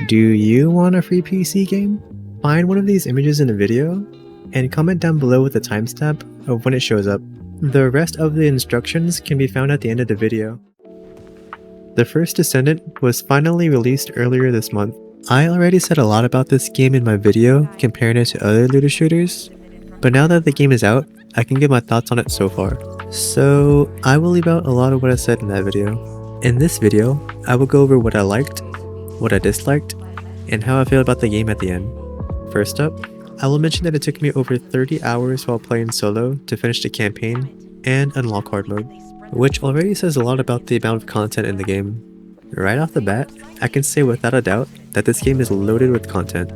Do you want a free PC game? Find one of these images in a video and comment down below with the timestamp of when it shows up. The rest of the instructions can be found at the end of the video. The First Descendant was finally released earlier this month. I already said a lot about this game in my video comparing it to other looter shooters, but now that the game is out, I can give my thoughts on it so far. So I will leave out a lot of what I said in that video. In this video, I will go over what I liked, what I disliked, and how I feel about the game at the end. First up, I will mention that it took me over 30 hours while playing solo to finish the campaign and unlock hard mode, which already says a lot about the amount of content in the game. Right off the bat, I can say without a doubt that this game is loaded with content,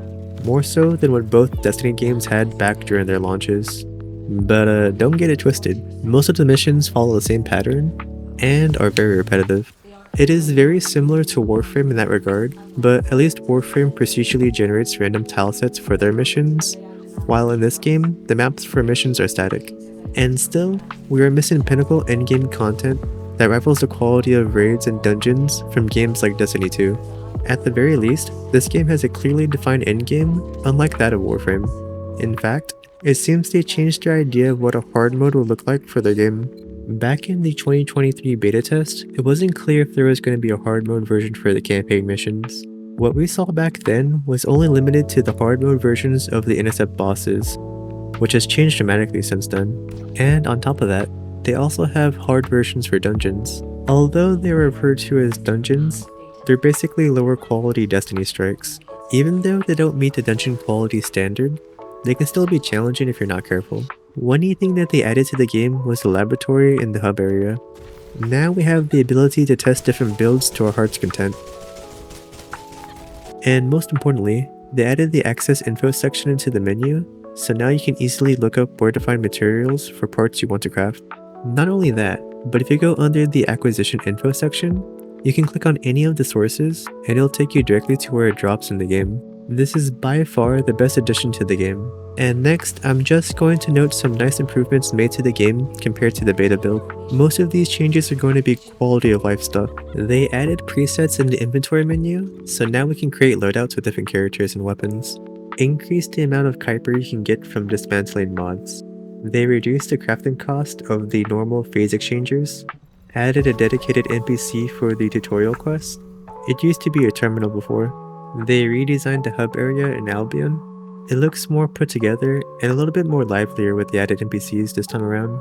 more so than what both Destiny games had back during their launches. But don't get it twisted, most of the missions follow the same pattern and are very repetitive. It is very similar to Warframe in that regard, but at least Warframe procedurally generates random tile sets for their missions, while in this game, the maps for missions are static. And still, we are missing pinnacle endgame content that rivals the quality of raids and dungeons from games like Destiny 2. At the very least, this game has a clearly defined endgame, unlike that of Warframe. In fact, it seems they changed their idea of what a hard mode would look like for their game. Back in the 2023 beta test, it wasn't clear if there was going to be a hard mode version for the campaign missions. What we saw back then was only limited to the hard mode versions of the intercept bosses, which has changed dramatically since then. And on top of that, they also have hard versions for dungeons. Although they are referred to as dungeons, they're basically lower quality Destiny strikes. Even though they don't meet the dungeon quality standard, they can still be challenging if you're not careful. One neat thing that they added to the game was the laboratory in the hub area. Now we have the ability to test different builds to our heart's content. And most importantly, they added the access info section into the menu, so now you can easily look up where to find materials for parts you want to craft. Not only that, but if you go under the acquisition info section, you can click on any of the sources and it'll take you directly to where it drops in the game. This is by far the best addition to the game. And next, I'm just going to note some nice improvements made to the game compared to the beta build. Most of these changes are going to be quality of life stuff. They added presets in the inventory menu, so now we can create loadouts with different characters and weapons. Increased the amount of Kuiper you can get from dismantling mods. They reduced the crafting cost of the normal phase exchangers, added a dedicated NPC for the tutorial quest. It used to be a terminal before. They redesigned the hub area in Albion. It looks more put together and a little bit more livelier with the added NPCs this time around.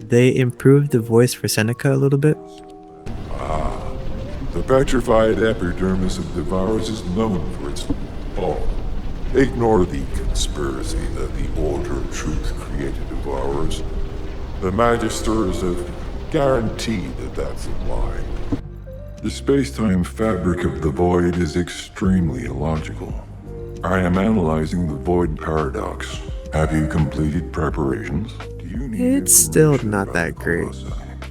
They improved the voice for Seneca a little bit. The petrified epidermis of the virus is known for its fall. Ignore the conspiracy that the Order of Truth created a virus. The Magisters have guaranteed that that's a lie. The space-time fabric of the Void is extremely illogical. I am analyzing the Void paradox. Have you completed preparations? It's still not that great,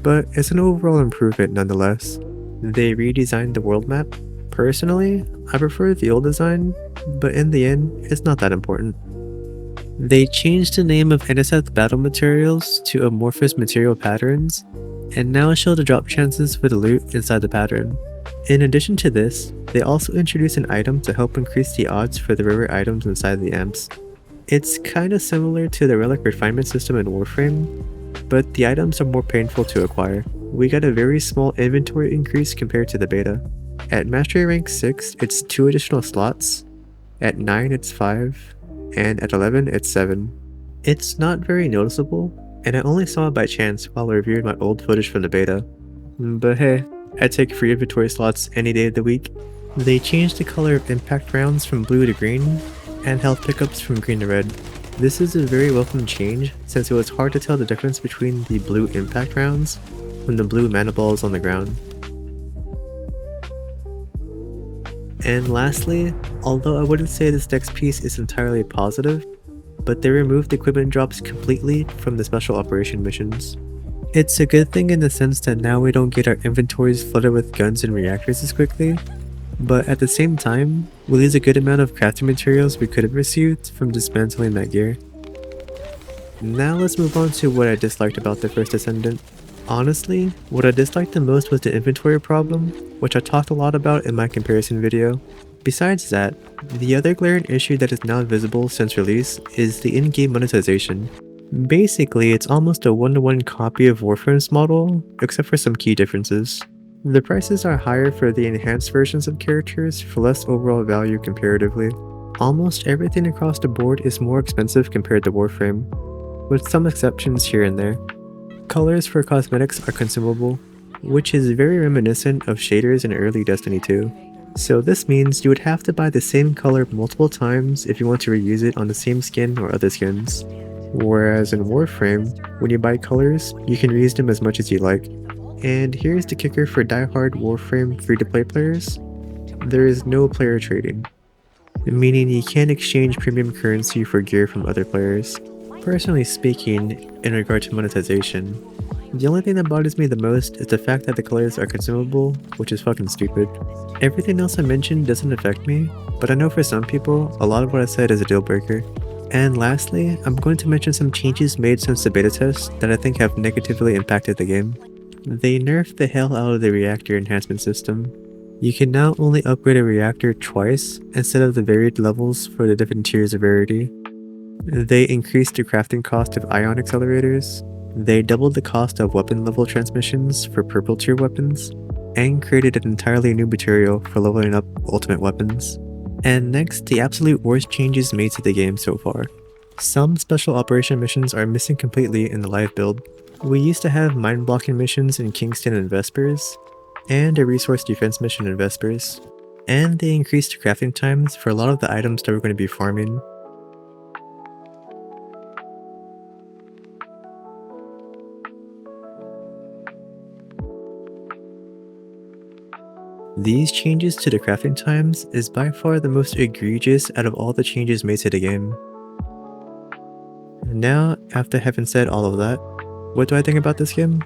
but it's an overall improvement nonetheless. They redesigned the world map. Personally, I prefer the old design, but in the end, it's not that important. They changed the name of Intercept battle materials to amorphous material patterns, and now show the drop chances for the loot inside the pattern. In addition to this, they also introduced an item to help increase the odds for the rare items inside the amps. It's kinda similar to the relic refinement system in Warframe, but the items are more painful to acquire. We got a very small inventory increase compared to the beta. At Mastery Rank 6, it's 2 additional slots, at 9 it's 5, and at 11 it's 7. It's not very noticeable, and I only saw it by chance while reviewing my old footage from the beta. But hey, I take free inventory slots any day of the week. They changed the color of impact rounds from blue to green, and health pickups from green to red. This is a very welcome change since it was hard to tell the difference between the blue impact rounds from the blue mana balls on the ground. And lastly, although I wouldn't say this next piece is entirely positive, but they removed equipment drops completely from the special operation missions. It's a good thing in the sense that now we don't get our inventories flooded with guns and reactors as quickly, but at the same time, we lose a good amount of crafting materials we could have received from dismantling that gear. Now let's move on to what I disliked about the First Descendant. Honestly, what I disliked the most was the inventory problem, which I talked a lot about in my comparison video. Besides that, the other glaring issue that is now visible since release is the in-game monetization. Basically, it's almost a one-to-one copy of Warframe's model, except for some key differences. The prices are higher for the enhanced versions of characters for less overall value comparatively. Almost everything across the board is more expensive compared to Warframe, with some exceptions here and there. Colors for cosmetics are consumable, which is very reminiscent of shaders in early Destiny 2. So this means you would have to buy the same color multiple times if you want to reuse it on the same skin or other skins. Whereas in Warframe, when you buy colors, you can reuse them as much as you like. And here's the kicker for die-hard Warframe free-to-play players: there is no player trading, meaning you can't exchange premium currency for gear from other players. Personally speaking, in regard to monetization, the only thing that bothers me the most is the fact that the colors are consumable, which is fucking stupid. Everything else I mentioned doesn't affect me, but I know for some people, a lot of what I said is a deal breaker. And lastly, I'm going to mention some changes made since the beta test that I think have negatively impacted the game. They nerfed the hell out of the reactor enhancement system. You can now only upgrade a reactor twice instead of the varied levels for the different tiers of rarity. They increased the crafting cost of ion accelerators. They doubled the cost of weapon level transmissions for purple tier weapons, and created an entirely new material for leveling up ultimate weapons. And next, the absolute worst changes made to the game so far. Some special operation missions are missing completely in the live build. We used to have mine blocking missions in Kingston and Vespers, and a resource defense mission in Vespers. And they increased crafting times for a lot of the items that we're going to be farming. These changes to the crafting times is by far the most egregious out of all the changes made to the game. Now, after having said all of that, what do I think about this game?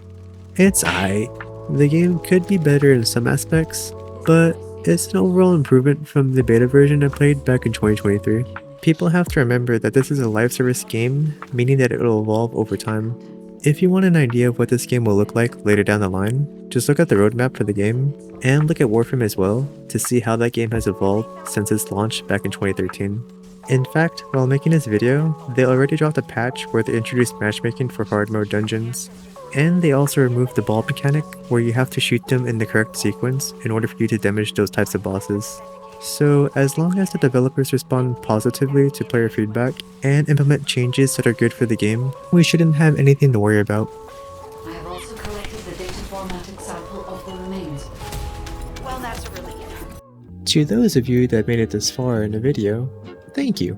It's aight. The game could be better in some aspects, but it's an overall improvement from the beta version I played back in 2023. People have to remember that this is a live service game, meaning that it will evolve over time. If you want an idea of what this game will look like later down the line, just look at the roadmap for the game, and look at Warframe as well to see how that game has evolved since its launch back in 2013. In fact, while making this video, they already dropped a patch where they introduced matchmaking for hard mode dungeons, and they also removed the ball mechanic where you have to shoot them in the correct sequence in order for you to damage those types of bosses. So as long as the developers respond positively to player feedback and implement changes that are good for the game, we shouldn't have anything to worry about. I have also collected the data formatted sample of the remains. Well, that's a relief. To those of you that made it this far in the video, thank you.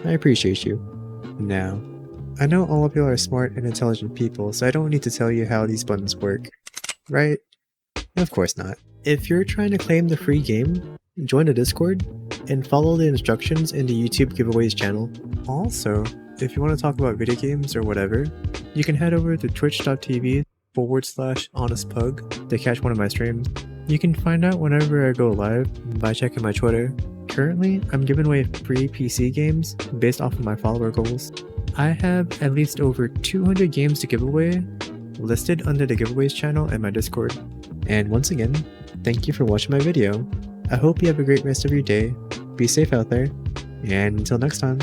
I appreciate you. Now, I know all of you are smart and intelligent people, so I don't need to tell you how these buttons work, right? Of course not. If you're trying to claim the free game, join the Discord, and follow the instructions in the YouTube giveaways channel. Also, if you want to talk about video games or whatever, you can head over to twitch.tv/honestpug to catch one of my streams. You can find out whenever I go live by checking my Twitter. Currently, I'm giving away free PC games based off of my follower goals. I have at least over 200 games to give away listed under the giveaways channel and my Discord. And once again, thank you for watching my video. I hope you have a great rest of your day, be safe out there, and until next time.